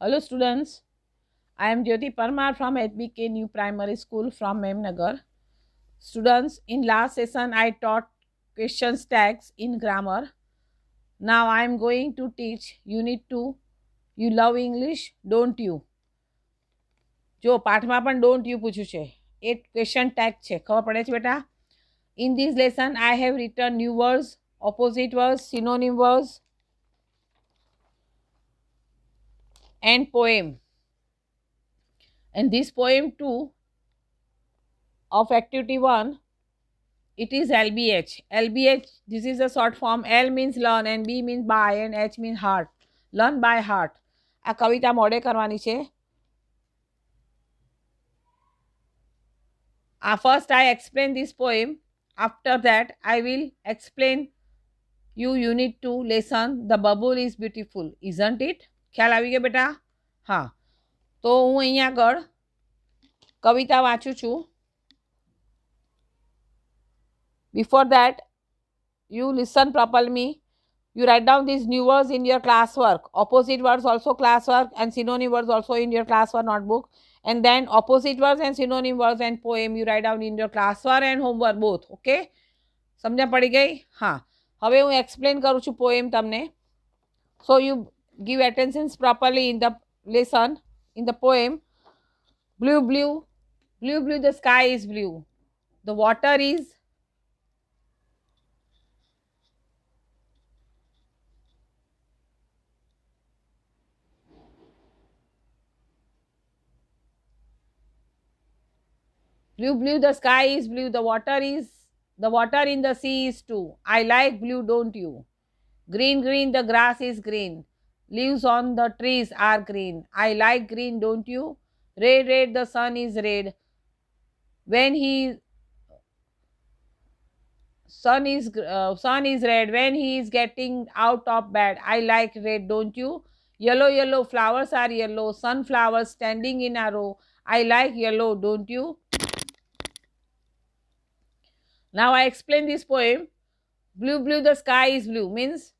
Hello students, I am Jyoti Parmar from HBK New Primary School from Memnagar. Students, in last session I taught questions tags in grammar. Now I am going to teach unit 2. You love English, don't you? જો પાઠમાં પણ don't you પૂછ્યું છે એ question tag છે, ખબર પડે છે બેટા? In this lesson I have written new words, opposite words, synonym words and poem. And this poem 2 of activity 1, it is LBH. LBH, this is a short form. L means learn and B means by and H means heart. Learn by heart. આ કવિતા મોડે કરવાની છે. First I explain this poem. After that I will explain you unit 2 lesson. The bubble is beautiful, isn't it? ખ્યાલ આવી ગયો બેટા? હા, તો હું અહીંયા આગળ કવિતા વાંચું છું. Before that, you listen properly. You write down these new words in your classwork. Opposite words also classwork and synonym words also in your classwork notebook. And then opposite words and synonym words and poem you write down in your classwork and homework both. Okay? સમજણ પડી ગઈ? હા. હવે હું explain કરું છું poem તમને. So you give attention properly in the lesson, in the poem. Blue, blue, blue, blue, the sky is blue. The water is blue, blue, the sky is blue. The water in the sea is too. I like blue, don't you? Green, green, the grass is green. Leaves on the trees are green. I like green, don't you? Red, red, the sun is red. When sun is red when he is getting out of bed. I like red, don't you? Yellow, yellow, flowers are yellow. Sunflowers standing in a row. I like yellow, don't you? Now I explain this poem. Blue, blue, the sky is blue means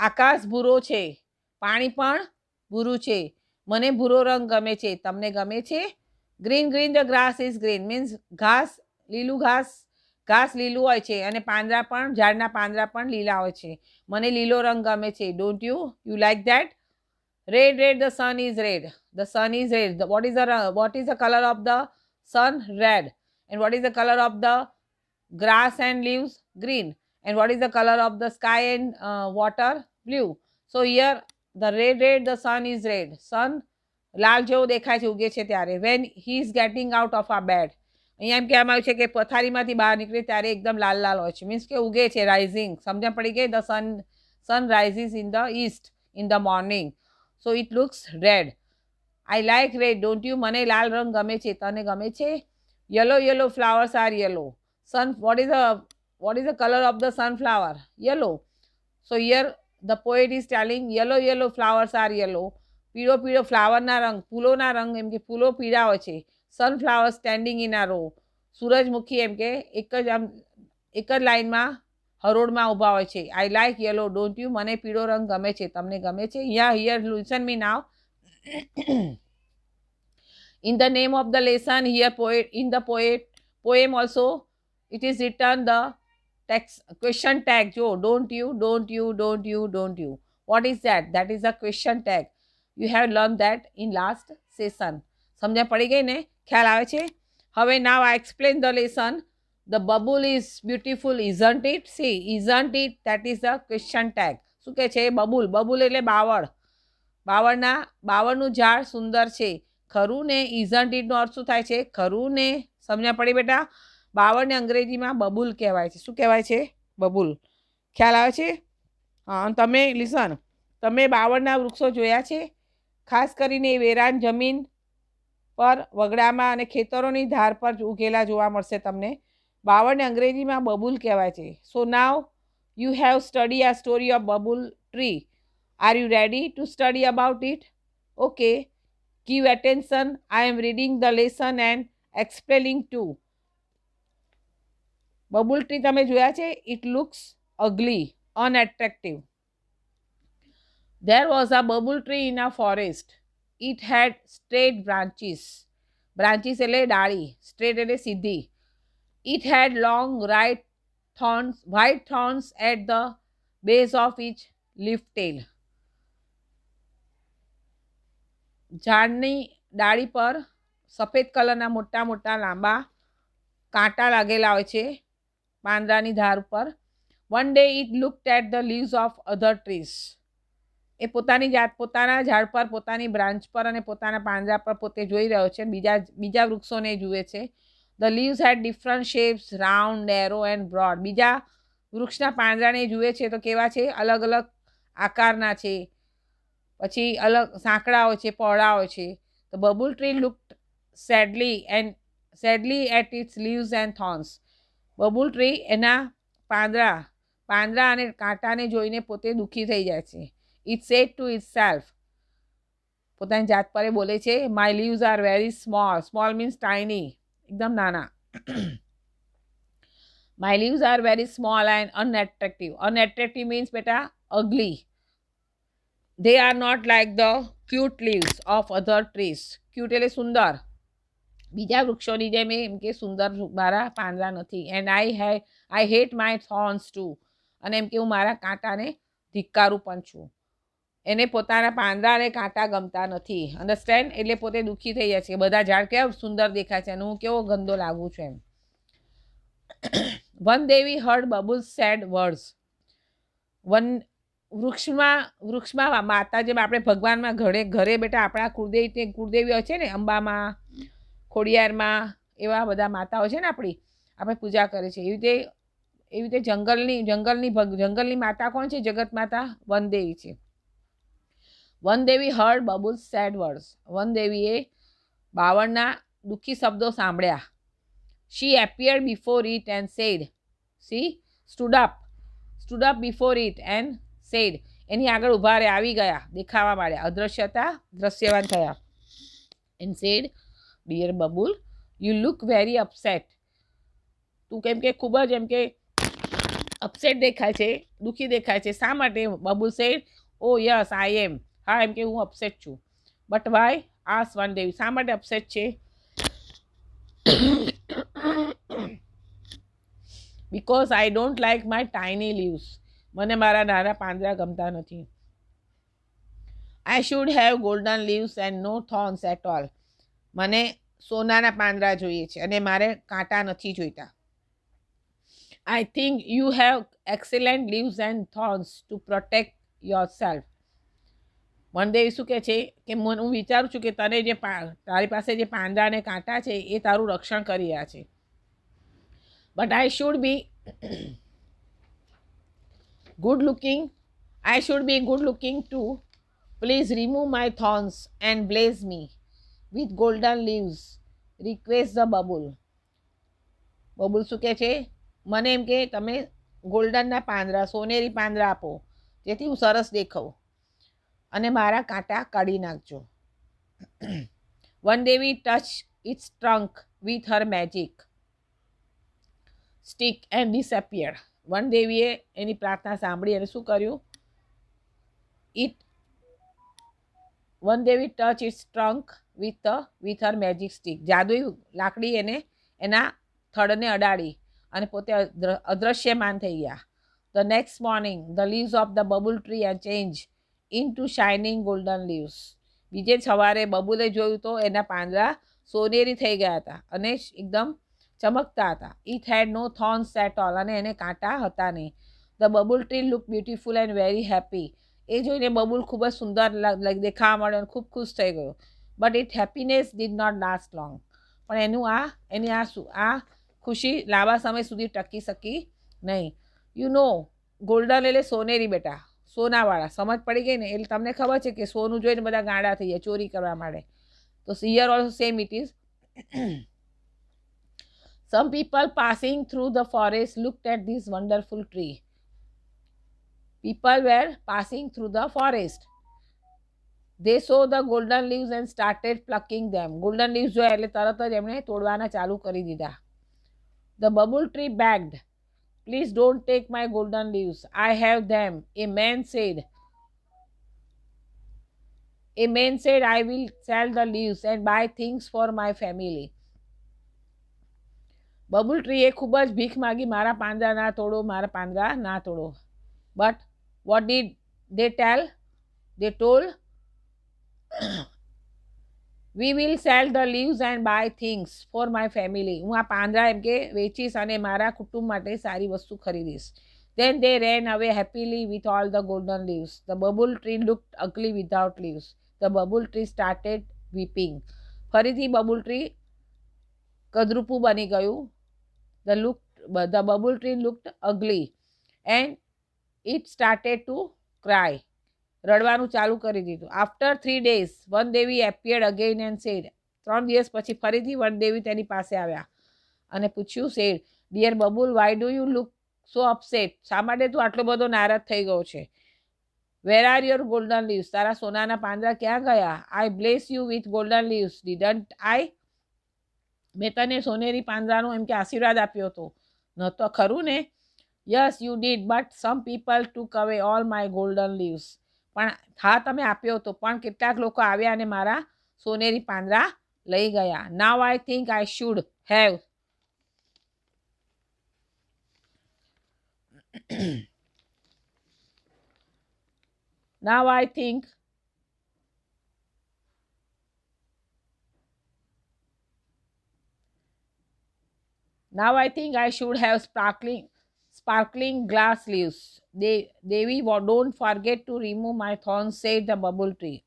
આકાશ ભૂરો છે, પાણી પણ ભૂરું છે. મને ભૂરો રંગ ગમે છે, તમને ગમે છે? Green, green, the grass is green means ઘાસ લીલું ઘાસ લીલું હોય છે અને પાંદડા પણ ઝાડના પાંદડા પણ લીલા હોય છે. મને લીલો રંગ ગમે છે. Don't you? You like that? Red, red, the sun is red. The sun is red. what is the color of the sun? Red. And what is the color of the grass and leaves? Green. And what is the color of the sky and water? Blue. So here the red, the sun is red. Sun લાલ જેવો દેખાય છે ઉગે છે ત્યારે. When he is getting out of a bed. અહીંયા એમ કહેવામાં આવ્યું છે કે પથારીમાંથી બહાર નીકળે ત્યારે એકદમ લાલ લાલ હોય છે. મીન્સ કે ઉગે છે, રાઇઝિંગ. સમજણ પડી ગઈ? The sun rises in the east in the morning. So it looks red. I like red, don't you? મને લાલ રંગ ગમે છે, તને ગમે છે? Yellow, yellow, flowers are yellow. What is the color of the sunflower? Yellow. So here the poet is telling yellow, yellow, flowers are yellow. પીળો પીળો ફ્લાવરના રંગ, ફૂલોના રંગ એમ કે ફૂલો પીળા હોય છે. સનફ્લાવર સ્ટેન્ડિંગ ઇન આ રો. સૂરજમુખી એમ કે એક જ લાઈનમાં હરોળમાં ઊભા હોય છે. I like yellow, don't you? મને પીળો રંગ ગમે છે, તમને ગમે છે? Here listen me now. In the name of the lesson, here poem also, it is written the text question tag. Jo, don't you, don't you, don't you, don't you. What is that? That is a question tag. You have learned that in last session. સમજણ પડી ગઈ ને? ખ્યાલ આવે છે? હવે now I explain the lesson. The bubble is beautiful, isn't it? See, isn't it? That is the question tag. શું કહે છે? બબુલ એટલે બાવળ. બાવળનું ઝાડ સુંદર છે. ખરું ને? isn't it નો અર્થ શું થાય છે? ખરું ને? સમજણ પડી બેટા? બાવળને અંગ્રેજીમાં બબુલ કહેવાય છે. શું કહેવાય છે? બબુલ. ખ્યાલ આવે છે? હા, તમે લિસન. તમે બાવળના વૃક્ષો જોયા છે? ખાસ કરીને વેરાન જમીન પર, વગડામાં અને ખેતરોની ધાર પર ઉગેલા જોવા મળશે તમને. બાવળને અંગ્રેજીમાં બબુલ કહેવાય છે. સો નાવ યુ હેવ સ્ટડી આ story of babul tree. Are you ready to study about it? Okay, give attention. I am reading the lesson and explaining too. Babul tree તમે જોયા છે? It looks ugly, unattractive. There was a bubble tree in a forest. It had straight branches. Branches એટલે ડાળી, straight એટલે સીધી. It had long white thorns at the base of each leaf tail. ઝાડની ડાળી પર સફેદ કલરના મોટા મોટા લાંબા કાંટા લાગેલા હોય છે પાંદડાની ધાર ઉપર. One day it looked at the leaves of other trees. એ પોતાના ઝાડ પર, પોતાની બ્રાન્ચ પર અને પોતાના પાંદડા પર પોતે જોઈ રહ્યો છે. બીજા વૃક્ષોને જુએ છે. The leaves had different shapes, round, narrow and broad. બીજા વૃક્ષના પાંદડાને જુએ છે તો કેવા છે? અલગ અલગ આકારના છે, પછી અલગ સાંકડા હોય છે, પહોળા હોય છે. The bubble tree looked sadly at its leaves and thorns. Babul tree એના પાંદડા અને કાંટાને જોઈને પોતે દુઃખી થઈ જાય છે. It said to itself, પોતાની જાત પર બોલે છે, my leaves are very small. Small means tiny, એકદમ નાના. My leaves are very small and unattractive. Unattractive means બેટા ugly. They are not like the cute leaves of other trees. Cute એટલે સુંદર. બીજા વૃક્ષોની જેમ એમ કે સુંદર મારા પાંદડા નથી. And I hate my thorns too. અને એમ કે હું મારા કાંટાને ધિક્કારું પણ છું. એને પોતાના પાંદડા અને કાંટા ગમતા નથી. અન્ડરસ્ટેન્ડ? એટલે પોતે દુઃખી થઈ જાય છે. બધા ઝાડ કેવા સુંદર દેખાય છે અને હું કેવો ગંદો લાગુ છું એમ. One day we heard Bubbles said words. વૃક્ષમાં માતા, જેમ આપણે ભગવાનમાં ઘરે બેટા આપણા કુળદેવી હોય છે ને, અંબામાં, ખોડિયારમાં, એવા બધા માતા હોય છે ને આપણે પૂજા કરે છે. એવી રીતે જંગલની માતા કોણ છે? જગત માતા વનદેવી છે. One day we heard Bubbles said words. વનદેવીએ બાવળના દુઃખી શબ્દો સાંભળ્યા. She appeared before it and said, she stood up before it and said, એની આગળ ઊભા રહે, આવી ગયા, દેખાવા માંડ્યા, અદ્રશ્યતા, દ્રશ્યવાન થયા. And said, dear Bubble, you look very upset. તું કેમ કે ખૂબ જ એમ કે અપસેટ દેખાય છે, દુઃખી દેખાય છે. શા માટે? Bubble said, oh yes, I am. હા, એમ કે હું અપસેટ છું. But why? asked વનદેવી. શા માટે અપસેટ છે? Because I don't like my tiny leaves. મને મારા નાના પાંદડા ગમતા નથી. I should have golden leaves and no thorns at all. મને સોનાના પાંદડા જોઈએ છે અને મારે કાંટા નથી જોઈતા. I think you have excellent leaves and thorns to protect yourself. વનદેવી શું કહે છે કે હું વિચારું છું કે તારી પાસે જે પાંદડા અને કાંટા છે એ તારું રક્ષણ કરી રહ્યા છે. But I should be good looking too. Please remove my thorns and blaze me with golden leaves. Request the Bubble. Babul શું કહે છે? મને એમ કે તમે ગોલ્ડનના પાંદડા, સોનેરી પાંદડા આપો જેથી હું સરસ દેખાઉં અને મારા કાંટા કાઢી નાખજો. વનદેવી touch its trunk with her magic stick and disappeared. વનદેવીએ એની પ્રાર્થના સાંભળી અને શું કર્યું? વનદેવી touch its trunk with her magic stick. જાદુઈ લાકડી એના થડને અડાડી અને પોતે અદ્રશ્યમાન થઈ ગયા. The next morning, the leaves of the bubble tree are changed into shining golden leaves. બીજે સવારે બબુલે જોયું તો એના પાંદડા સોનેરી થઈ ગયા હતા અને એકદમ ચમકતા હતા. It had no thorns at all. અને એને કાંટા હતા નહીં. The bubble tree looked beautiful and very happy. એ જોઈને બબુલ ખૂબ જ સુંદર દેખાવા મળ્યો અને ખૂબ ખુશ થઈ ગયો. But its happiness did not last long. પણ એની આ ખુશી લાંબા સમય સુધી ટકી શકી નહીં. યુ નો, ગોલ્ડન એટલે સોનેરી બેટા, સોનાવાળા. સમજ પડી ગઈ ને? એટલે તમને ખબર છે કે સોનું જોઈને બધા ગાંડા થઈ જાય, ચોરી કરવા માંડે. તો here also same it is. Some people passing through the forest looked at this wonderful tree. People were passing through the forest. They saw the golden leaves and started plucking them. Golden leaves જોયા એટલે તરત જ એમણે તોડવાના ચાલુ કરી દીધા. The bubble tree begged, please don't take my golden leaves. I have them. A man said, A man said, I will sell the leaves and buy things for my family. Babul ટ્રીએ ખૂબ જ ભીખ માગી, મારા પાંદડા ના તોડો, મારા પાંદડા ના તોડો. But what did they tell? They told, we will sell the leaves and buy things for my family. હું આ પાંદડા એમ કે વેચીશ અને મારા કુટુંબ માટે સારી વસ્તુ ખરીદીશ. Then they ran away happily with all the golden leaves. The bubble tree looked ugly without leaves. The bubble tree started weeping. ફરીથી બબુલ ટ્રી કદરૂપું બની ગયું. The bubble tree looked ugly and it started to cry. રડવાનું ચાલુ કરી દીધું. After 3 days, one Devi appeared again and said, 3 દિવસ પછી ફરીથી one દેવી તેની પાસે આવ્યા અને પૂછ્યું, said, dear Babul, why do you look so upset? શા માટે તું આટલો બધો નારાજ થઈ ગયો છે? Where are your golden leaves? તારા સોનાના પાંદડા ક્યાં ગયા? I bless you with golden leaves, didn't I? મેં તને સોનેરી પાંદડાનો એમ કે આશીર્વાદ આપ્યો હતો, ન તો ખરું ને? Yes, you did, but some people took away all my golden leaves. પણ હા તમે આપ્યો હતો, પણ કેટલાક લોકો આવ્યા અને મારા સોનેરી પાંદડા લઈ ગયા. Now I think I should have now I think I should have sparkling glass leaves. Devi, don't forget to remove my thorns, said the bubble tree.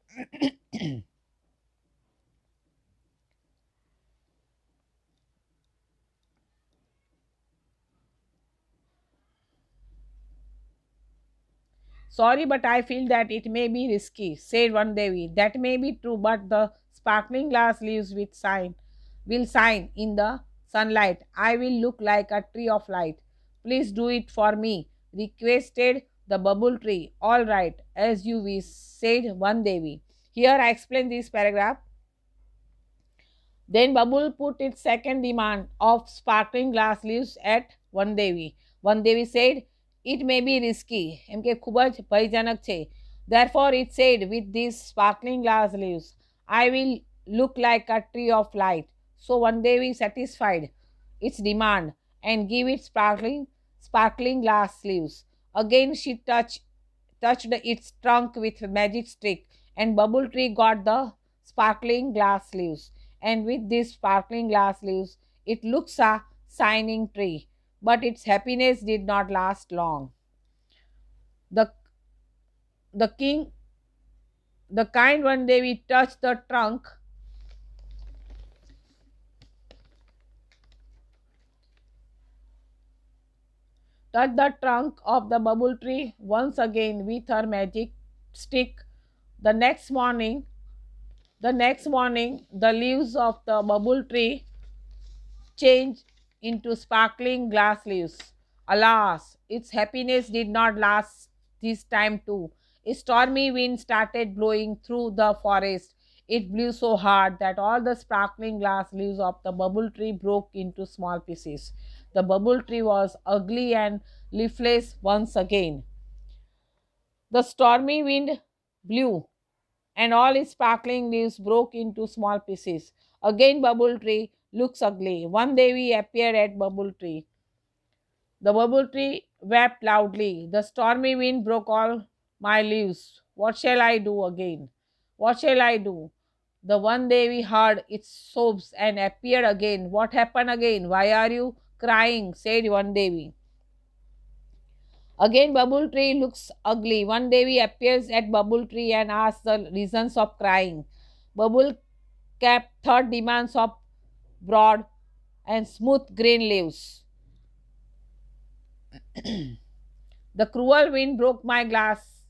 Sorry, but I feel that it may be risky, said one Devi. That may be true, but the sparkling glass leaves will shine in the sunlight. I will look like a tree of light. Please do it for me, requested the bubble tree. All right, as you wish, said one Devi. Here I explain this paragraph. Then Babul put its second demand of sparkling glass leaves at one Devi. One Devi said, it may be risky, એમ કે ખૂબ જ ભયજનક છે. Therefore it said, with these sparkling glass leaves, I will look like a tree of light. So one Devi satisfied its demand and gave it sparkling glass leaves. Again she touched its trunk with magic stick, and bubble tree got the sparkling glass leaves. And with these sparkling glass leaves, it looks a shining tree. But its happiness did not last long. The kind one Devi touched the trunk of the bubble tree once again with her magic stick. The next morning, the leaves of the bubble tree changed into sparkling glass leaves. Alas, its happiness did not last this time too. A stormy wind started blowing through the forest. It blew so hard that all the sparkling glass leaves of the bubble tree broke into small pieces. The bubble tree was ugly and leafless once again. The stormy wind blew, and all its sparkling leaves broke into small pieces. Again bubble tree looks ugly. One Devi appeared at bubble tree. The bubble tree wept loudly. The stormy wind broke all my leaves. What shall I do again? What shall I do? The one Devi heard its sobs and appeared again. What happened again? Why are you crying? Said one Devi. Again bubble tree looks ugly. One Devi appears at bubble tree and asks the reasons of crying. Bubble kept third demands of broad and smooth green leaves. The cruel wind broke my glass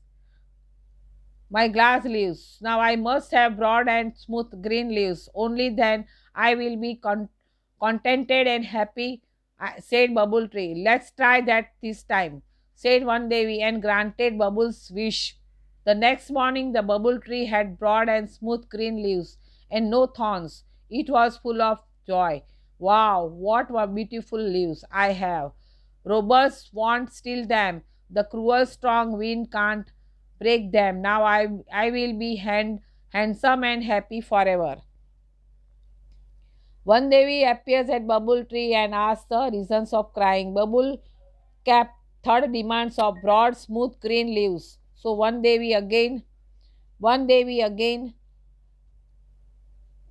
leaves. Now I must have broad and smooth green leaves. Only then I will be contented and happy, said bubble tree. Let's try that this time, said one Devi, and granted Bubble's wish. The next morning the bubble tree had broad and smooth green leaves and no thorns. It was full of joy. Wow, what beautiful leaves I have. Robbers won't steal them. The cruel strong wind can't break them. Now I will be handsome and happy forever. One Devi appears at Bubble Tree and asks the reasons of crying. Bubble Cap third demands of broad, smooth green leaves. So one Devi again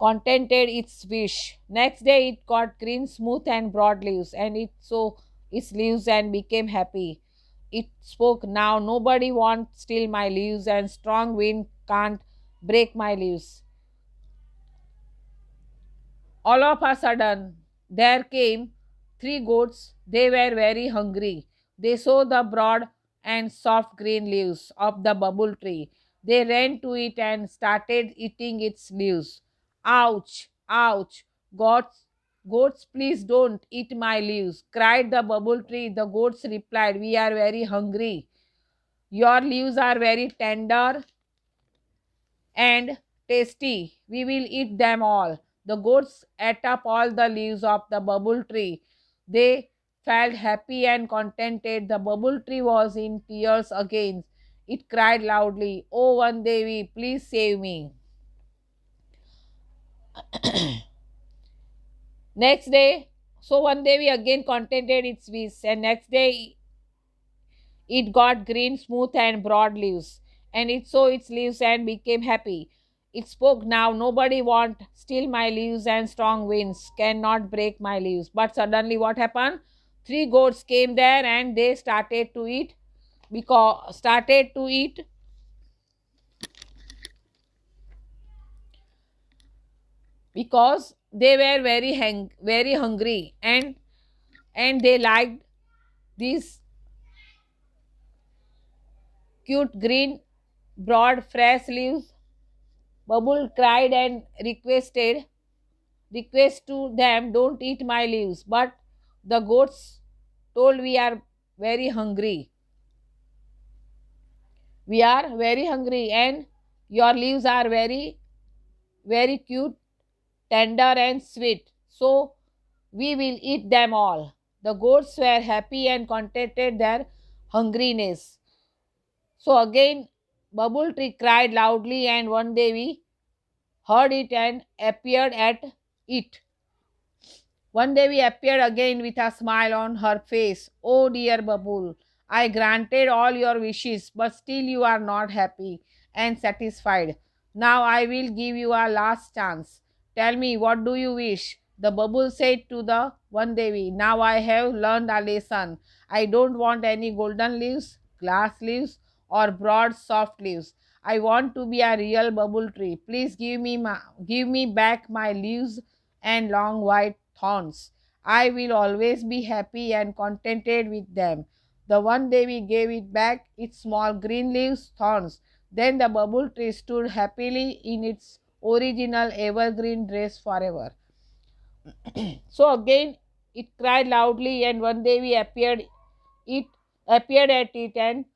contented its wish. Next day it got green, smooth and broad leaves, and it so its leaves and became happy. It spoke, now nobody won't steal my leaves, and strong wind can't break my leaves. All of a sudden, there came three goats. They were very hungry. They saw the broad and soft green leaves of the bubble tree. They ran to it and started eating its leaves. Ouch! Ouch! Goats, goats, please don't eat my leaves, cried the bubble tree. The goats replied, we are very hungry. Your leaves are very tender and tasty. We will eat them all. The goats ate up all the leaves of the bubble tree. They felt happy and contented. The bubble tree was in tears again. It cried loudly, oh, One Devi, please save me. Next day, so One Devi again contented its wish, and next day it got green, smooth, and broad leaves, and it saw its leaves and became happy. It spoke, now nobody won't steal my leaves, and strong winds cannot break my leaves. But suddenly what happened? Three goats came there and they started to eat because they were very hungry, and they liked these cute green broad fresh leaves. Bubble cried and request to them, don't eat my leaves. But the goats told, we are very hungry. We are very hungry, and your leaves are very cute, tender and sweet. So we will eat them all. The goats were happy and contented their hungriness. So again Bubble Tree cried loudly, and one day we heard it and appeared at it. One day we appeared again with a smile on her face. Oh dear Bubble, I granted all your wishes, but still you are not happy and satisfied. Now I will give you a last chance. Tell me, what do you wish? The Bubble said to the One Devi, now I have learned a lesson. I don't want any golden leaves, glass leaves, or broad soft leaves. I want to be a real bubble tree. Please give me back my leaves and long white thorns. I will always be happy and contented with them. The One Devi gave it back its small green leaves, thorns. Then the bubble tree stood happily in its original evergreen dress forever. So again it cried loudly, and One Devi appeared at it,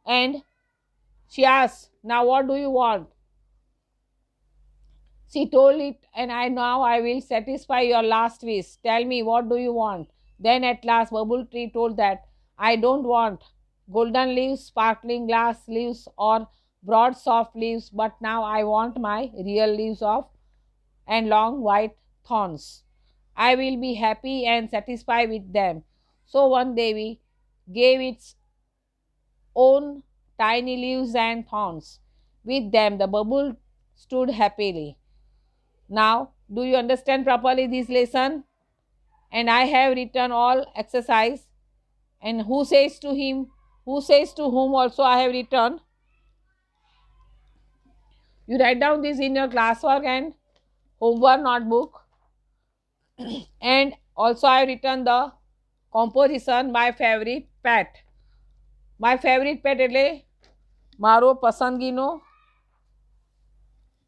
and she asked, now what do you want? She told it, and I will satisfy your last wish. Tell me, what do you want? Then at last Bubble Tree told that, I don't want golden leaves, sparkling glass leaves, or broad soft leaves, but now I want my real leaves of and long white thorns. I will be happy and satisfied with them. So One Devi gave its own tiny leaves and thorns. With them the bubble stood happily. Now, do you understand properly this lesson? And I have written all exercise. And who says to whom also I have written. You write down this in your classwork and homework notebook. And also I have written the composition, my favorite pet. My favorite pet એટલે મારો પસંદગીનો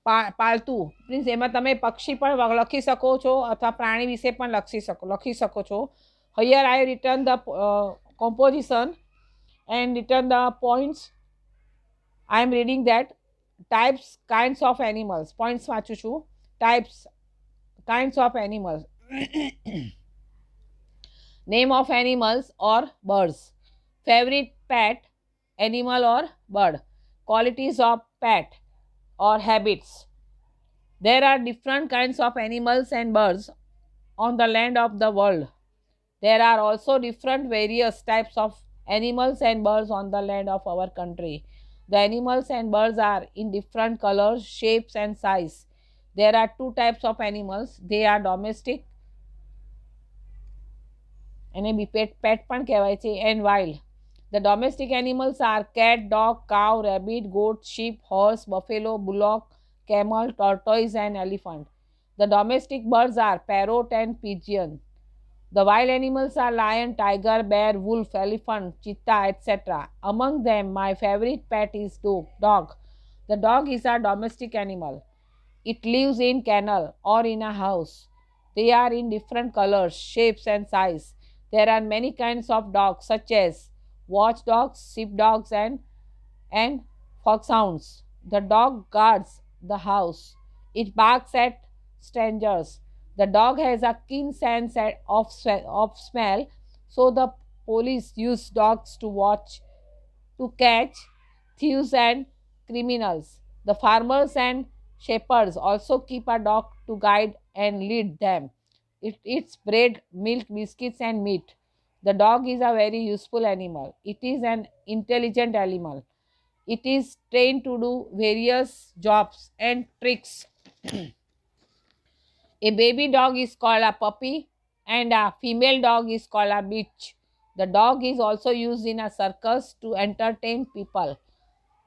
પાલતુ means એમાં તમે પક્ષી પણ લખી શકો છો અથવા પ્રાણી વિશે પણ લખી શકો છો. Here I return the composition and written the points. I am reading that. Types, kinds of animals. Points વાંચું છું. Types, kinds of animals. Name of animals or birds. Favorite pet, animal or bird. Qualities of pet. or habits. There are different kinds of animals and birds on the land of the world. There are also different various types of animals and birds on the land of our country. The animals and birds are in different colors, shapes and size. There are two types of animals. They are domestic એને બી પેટ પણ કહેવાય છે and wild. The domestic animals are cat, dog, cow, rabbit, goat, sheep, horse, buffalo, bullock, camel, tortoise and elephant. The domestic birds are parrot and pigeon. The wild animals are lion, tiger, bear, wolf, elephant, cheetah, etc. Among them, my favorite pet is dog. The dog is a domestic animal. It lives in kennel or in a house. They are in different colors, shapes and size. There are many kinds of dogs such as watchdogs, sheepdogs and foxhounds. The dog guards the house. It barks at strangers. The dog has a keen sense of smell, so the police use dogs to catch thieves and criminals. The farmers and shepherds also keep a dog to guide and lead them. It eats bread, milk, biscuits, and meat. The dog is a very useful animal. It is an intelligent animal. It is trained to do various jobs and tricks. A baby dog is called a puppy and a female dog is called a bitch. The dog is also used in a circus to entertain people.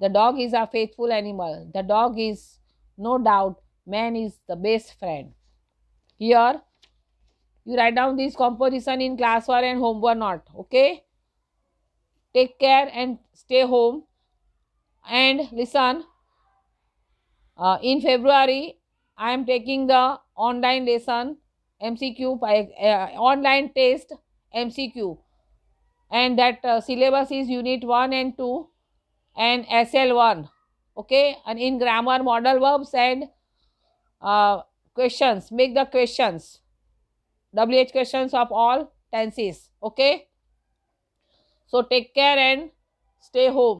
The dog is a faithful animal. The dog is no doubt man is the best friend. Here you write down this composition in class work and homework note. Okay. Take care and stay home. And listen, in February I am taking the online lesson MCQ, online test MCQ, and that syllabus is unit 1 and 2 and SL1. Okay, and in grammar, modal verbs and questions, make the questions, WH questions of all tenses. Okay, so take care and stay home.